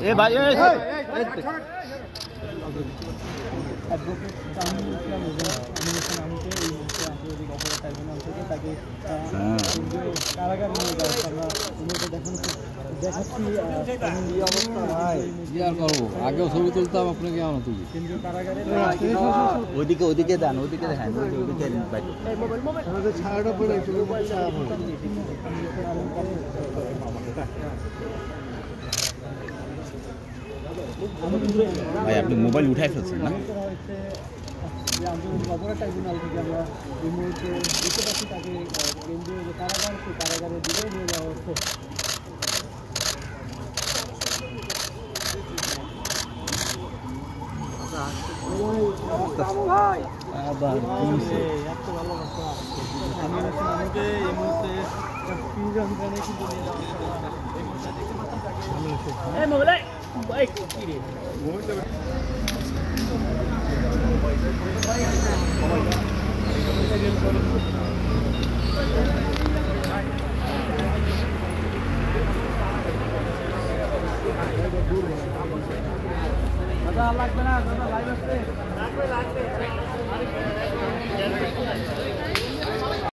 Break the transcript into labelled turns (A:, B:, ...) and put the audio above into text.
A: এ ভাই এই
B: কারাগারে নিয়ে যাচ্ছে আমরা দেখাচ্ছি আগেও ছবি তুলতাম আপনাকে আমার তুলি কেন্দ্রীয় কারাগারে
A: ওদিকে ওদিকে দেন ওদিকে দেখেন ওদিকে
B: ছাড়াটা পড়ে
A: ভাই আপনি মোবাইল উঠাই ফেলছেন না
B: আন্তর্জাতিক অপরাধ ট্রাইব্যুনাল থেকে আমরা এই মুহূর্তে দেখতে পাচ্ছি তাকে কেন্দ্রীয় যে কারাগার সেই কারাগারের দিকে নিয়ে যাওয়া হচ্ছে আমাকে এই মুহূর্তে কিন্তু নিয়ে যাওয়া লাগবে না লাইভ আসছে লাগবে